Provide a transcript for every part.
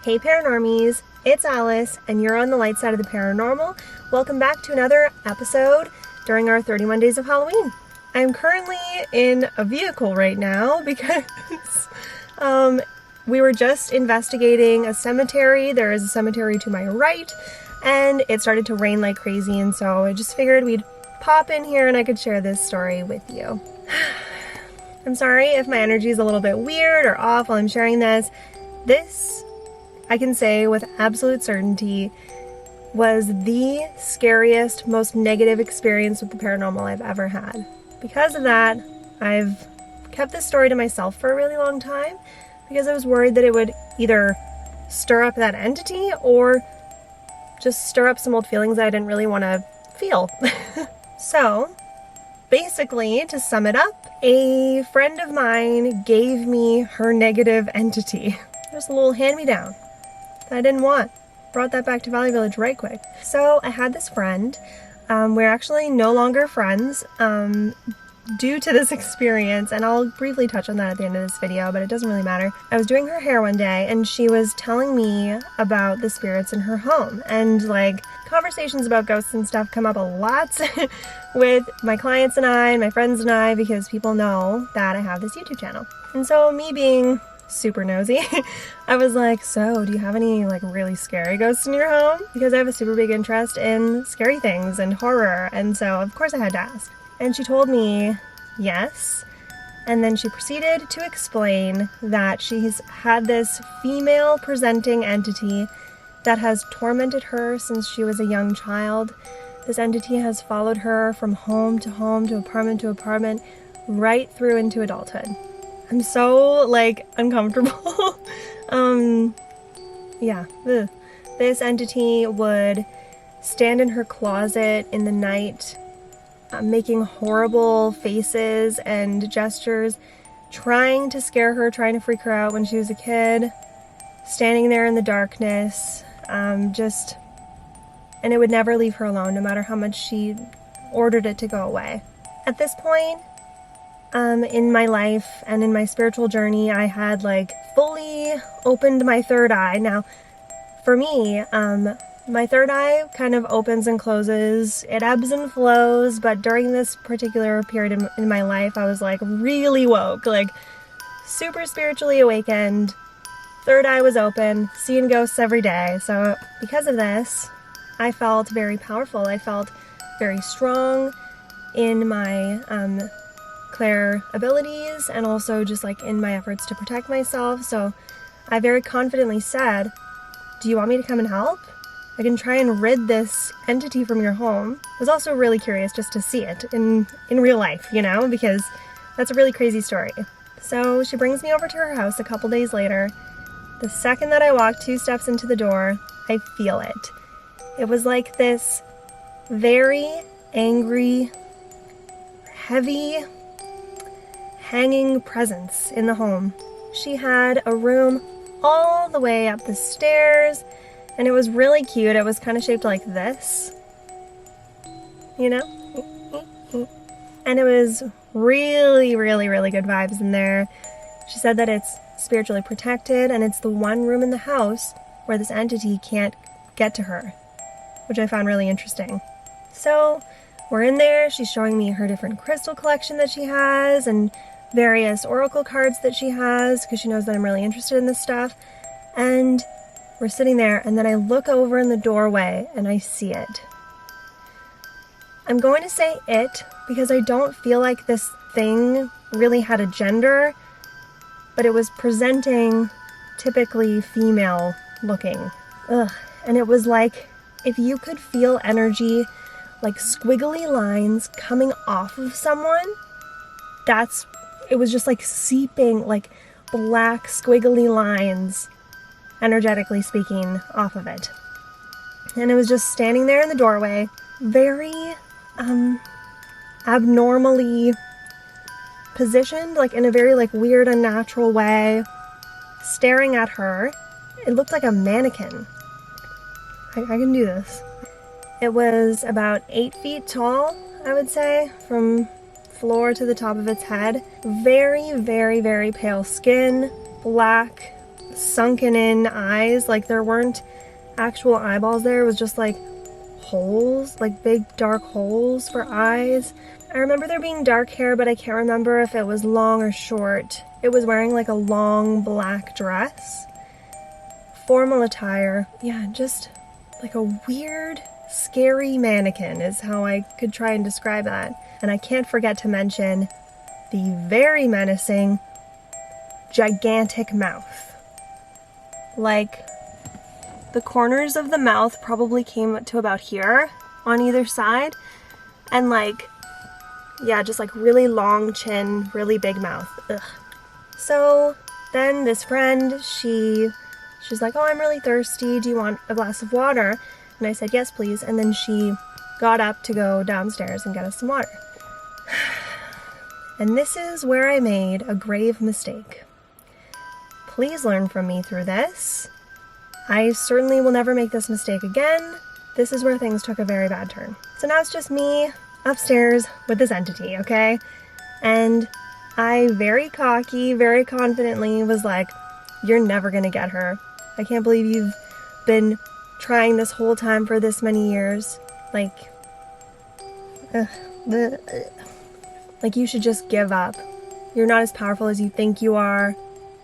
Hey Paranormies, it's Alice, and you're on the light side of the paranormal. Welcome back to another episode during our 31 Days of Halloween. I'm currently in a vehicle right now because we were just investigating a cemetery. There is a cemetery to my right, and it started to rain like crazy, and so I just figured we'd pop in here and I could share this story with you. I'm sorry if my energy is a little bit weird or off while I'm sharing this. This, I can say with absolute certainty, was the scariest, most negative experience with the paranormal I've ever had. Because of that, I've kept this story to myself for a really long time because I was worried that it would either stir up that entity or just stir up some old feelings I didn't really want to feel. So, basically, to sum it up, a friend of mine gave me her negative entity. Just a little hand-me-down that I didn't want. Brought that back to Valley Village right quick. So I had this friend. We're actually no longer friends due to this experience, and I'll briefly touch on that at the end of this video, but it doesn't really matter. I was doing her hair one day, and she was telling me about the spirits in her home, and like conversations about ghosts and stuff come up a lot with my clients and I, and my friends and I, because people know that I have this YouTube channel. And so me being super nosy, I was like, so do you have any like really scary ghosts in your home? Because I have a super big interest in scary things and horror, and so of course I had to ask. And she told me yes, and then she proceeded to explain that she's had this female presenting entity that has tormented her since she was a young child. This entity has followed her from home to home to apartment right through into adulthood. I'm so, like, uncomfortable. Yeah. Ugh. This entity would stand in her closet in the night, making horrible faces and gestures, trying to scare her, trying to freak her out when she was a kid, standing there in the darkness, and it would never leave her alone, no matter how much she ordered it to go away. At this point, in my life and in my spiritual journey, I had like fully opened my third eye. Now, for me, my third eye kind of opens and closes. It ebbs and flows, but during this particular period in my life, I was like really woke, like super spiritually awakened. Third eye was open, seeing ghosts every day. So because of this, I felt very powerful. I felt very strong in my clair abilities, and also just like in my efforts to protect myself. So I very confidently said, do you want me to come and help? I can try and rid this entity from your home. I was also really curious just to see it in real life, you know, because that's a really crazy story. So she brings me over to her house a couple days later. The second that I walk 2 steps into the door, I feel it. It was like this very angry, heavy, hanging presence in the home. She had a room all the way up the stairs, and it was really cute. It was kind of shaped like this, you know? And it was really, really, really good vibes in there. She said that it's spiritually protected, and it's the one room in the house where this entity can't get to her, which I found really interesting. So we're in there. She's showing me her different crystal collection that she has and various oracle cards that she has because she knows that I'm really interested in this stuff. And we're sitting there, and then I look over in the doorway and I see it. I'm going to say it because I don't feel like this thing really had a gender, but it was presenting typically female looking. Ugh. And it was like if you could feel energy, like squiggly lines coming off of someone, it was just like seeping, like black squiggly lines, energetically speaking, off of it. And it was just standing there in the doorway, very abnormally positioned, like in a very like weird, unnatural way, staring at her. It looked like a mannequin. I can do this. It was about 8 feet tall, I would say, from floor to the top of its head. Very, very, very pale skin, black, sunken in eyes. Like there weren't actual eyeballs there. It was just like holes, like big dark holes for eyes. I remember there being dark hair, but I can't remember if it was long or short. It was wearing like a long black dress. Formal attire. Yeah, just like a weird, scary mannequin is how I could try and describe that. And I can't forget to mention the very menacing, gigantic mouth. Like, the corners of the mouth probably came to about here on either side. And like, yeah, just like really long chin, really big mouth. Ugh. So then this friend, she's like, oh, I'm really thirsty. Do you want a glass of water? And I said, yes, please. And then she got up to go downstairs and get us some water. And this is where I made a grave mistake. Please learn from me through this. I certainly will never make this mistake again. This is where things took a very bad turn. So now it's just me upstairs with this entity, okay? And I very cocky, very confidently was like, you're never gonna get her. I can't believe you've been trying this whole time for this many years. Like, like you should just give up. You're not as powerful as you think you are.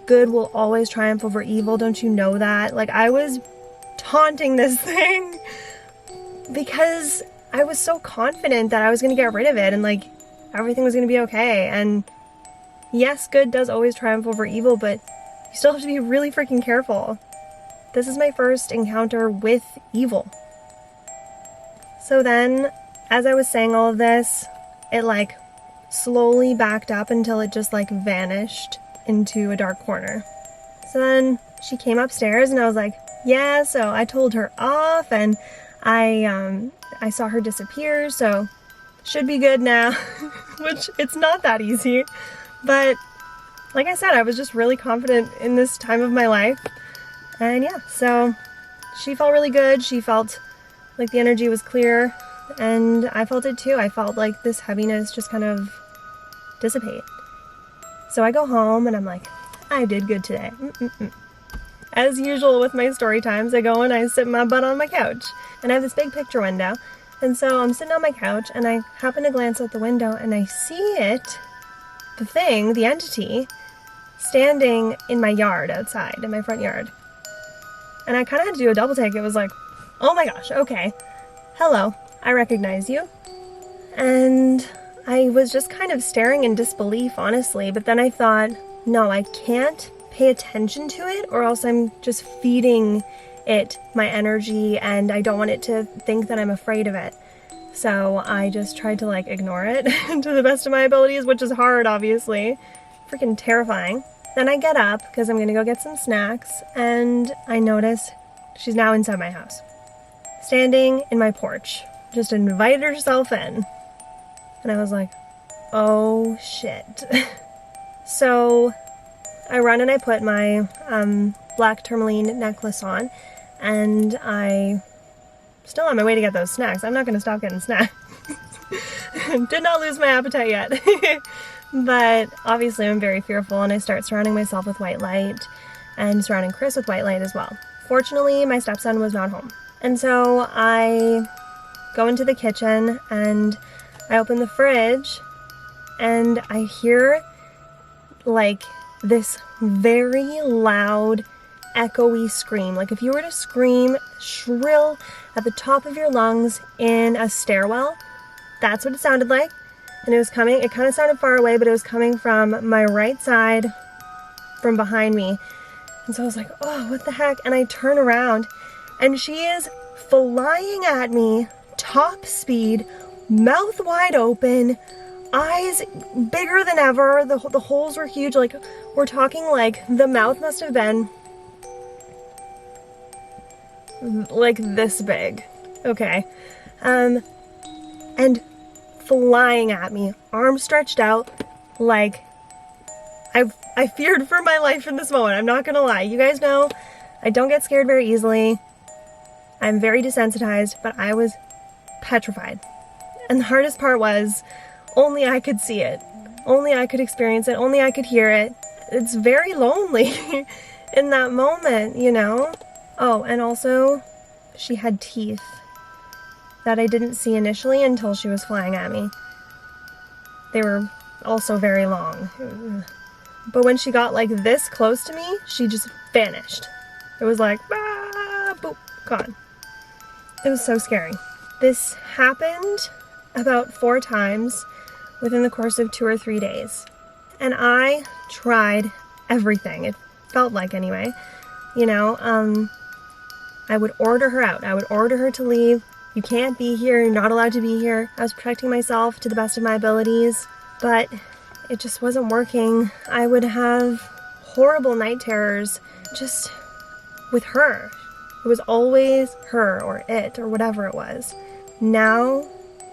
Good will always triumph over evil, don't you know that? Like, I was taunting this thing because I was so confident that I was gonna get rid of it and like everything was gonna be okay. And yes, good does always triumph over evil, but you still have to be really freaking careful. This is my first encounter with evil. So then, as I was saying all of this, it like slowly backed up until it just like vanished into a dark corner. So then she came upstairs and I was like, yeah, so I told her off and I saw her disappear, so should be good now. Which it's not that easy. But like I said, I was just really confident in this time of my life. And yeah, so she felt really good. She felt like the energy was clear and I felt it too. I felt like this heaviness just kind of dissipate. So I go home and I'm like, I did good today. As usual with my story times, I go and I sit my butt on my couch and I have this big picture window. And so I'm sitting on my couch and I happen to glance out the window and I see it, the thing, the entity, standing in my yard outside, in my front yard. And I kind of had to do a double take. It was like, oh my gosh, okay. Hello, I recognize you. And I was just kind of staring in disbelief, honestly. But then I thought, no, I can't pay attention to it or else I'm just feeding it my energy and I don't want it to think that I'm afraid of it. So I just tried to like ignore it to the best of my abilities, which is hard, obviously. Freaking terrifying. Then I get up because I'm gonna go get some snacks and I notice she's now inside my house. Standing in my porch. Just invited herself in. And I was like, oh shit. So I run and I put my black tourmaline necklace on and I still on my way to get those snacks. I'm not gonna stop getting snacks. Did not lose my appetite yet. But obviously I'm very fearful and I start surrounding myself with white light and surrounding Chris with white light as well. Fortunately, my stepson was not home. And so I go into the kitchen and I open the fridge and I hear like this very loud, echoey scream. Like if you were to scream shrill at the top of your lungs in a stairwell, that's what it sounded like. And it was coming, it kind of sounded far away, but it was coming from my right side, from behind me. And so I was like, oh, what the heck? And I turn around and she is flying at me, top speed, mouth wide open, eyes bigger than ever. The holes were huge. Like, we're talking like the mouth must have been like this big. Okay. And flying at me, arms stretched out, like I feared for my life in this moment. I'm not gonna lie. You guys know I don't get scared very easily. I'm very desensitized, but I was petrified. And the hardest part was only I could see it. Only I could experience it. Only I could hear it. It's very lonely. in that moment, you know? Oh, and also, she had teeth that I didn't see initially until she was flying at me. They were also very long. But when she got like this close to me, she just vanished. It was like, ah, boop, gone. It was so scary. This happened about 4 times within the course of 2 or 3 days. And I tried everything. It felt like anyway. You know, I would order her out. I would order her to leave. You can't be here. You're not allowed to be here. I was protecting myself to the best of my abilities, but it just wasn't working. I would have horrible night terrors just with her. It was always her or it or whatever it was. Now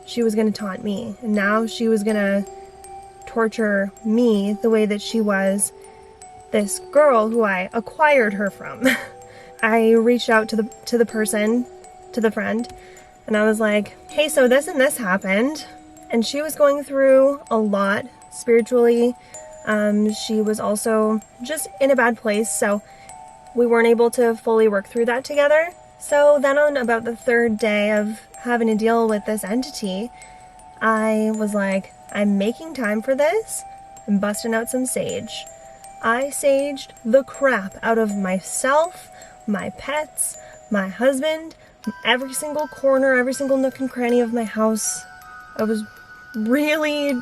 she was going to taunt me, and now she was going to torture me the way that she was this girl who I acquired her from. I reached out to the friend, and I was like, hey, so this and this happened. And she was going through a lot spiritually. She was also just in a bad place, so we weren't able to fully work through that together. So then on about the 3rd day of having to deal with this entity, I was like, I'm making time for this. I'm busting out some sage. I saged the crap out of myself, my pets, my husband, every single corner, every single nook and cranny of my house. I was really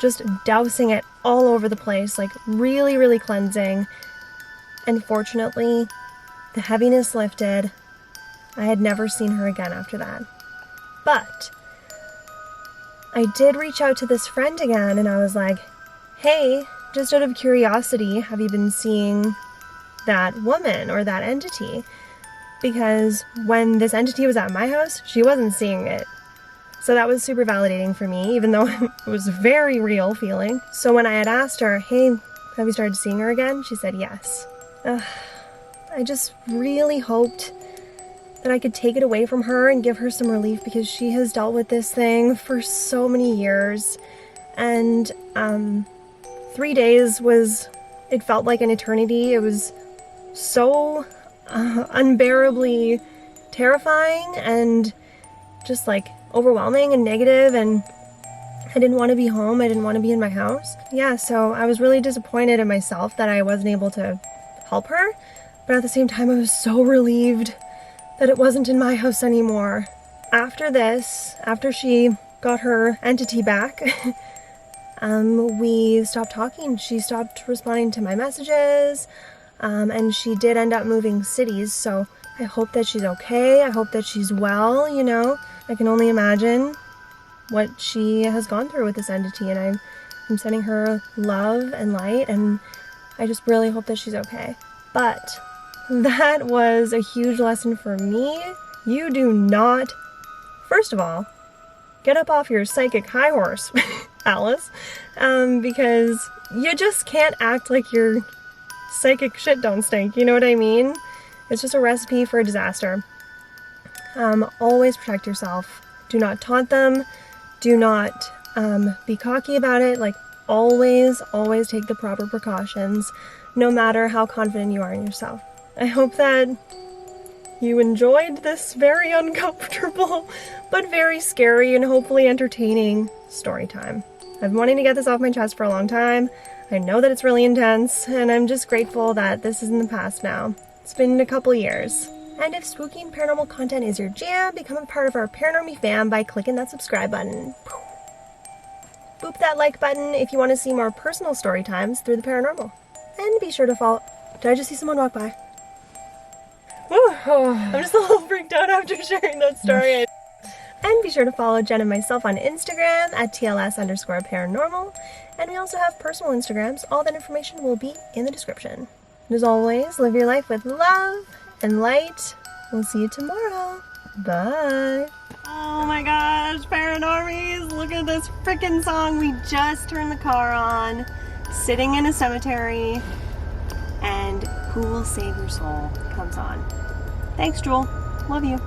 just dousing it all over the place, like really, really cleansing. And fortunately, the heaviness lifted. I had never seen her again after that. But I did reach out to this friend again, and I was like, hey, just out of curiosity, have you been seeing that woman or that entity? Because when this entity was at my house, she wasn't seeing it. So that was super validating for me, even though it was a very real feeling. So when I had asked her, hey, have you started seeing her again? She said yes. I just really hoped that I could take it away from her and give her some relief, because she has dealt with this thing for so many years. And 3 days it felt like an eternity. It was so unbearably terrifying and just like overwhelming and negative, and I didn't want to be home. I didn't want to be in my house. Yeah, so I was really disappointed in myself that I wasn't able to help her, but at the same time I was so relieved that it wasn't in my house anymore. After this, after she got her entity back, we stopped talking. She stopped responding to my messages, and she did end up moving cities, so I hope that she's okay. I hope that she's well, you know. I can only imagine what she has gone through with this entity, and I'm sending her love and light, and I just really hope that she's okay. But that was a huge lesson for me. You do not, first of all, get up off your psychic high horse, Alice, because you just can't act like your psychic shit don't stink, you know what I mean? It's just a recipe for a disaster. Always protect yourself. Do not taunt them. Do not be cocky about it. Like, always take the proper precautions, no matter how confident you are in yourself. I hope that you enjoyed this very uncomfortable, but very scary and hopefully entertaining story time. I've been wanting to get this off my chest for a long time. I know that it's really intense, and I'm just grateful that this is in the past now. It's been a couple years. And if spooky and paranormal content is your jam, become a part of our Paranormal fam by clicking that subscribe button. Boop that like button if you want to see more personal story times through the paranormal. And be sure to follow... Did I just see someone walk by? I'm just a little freaked out after sharing that story. And be sure to follow Jen and myself on Instagram at TLS_paranormal. And we also have personal Instagrams. All that information will be in the description. And as always, live your life with love and light. We'll see you tomorrow. Bye. Oh my gosh, Paranormies, look at this freaking song. We just turned the car on, sitting in a cemetery, and Who Will Save Your Soul comes on. Thanks, Jewel. Love you.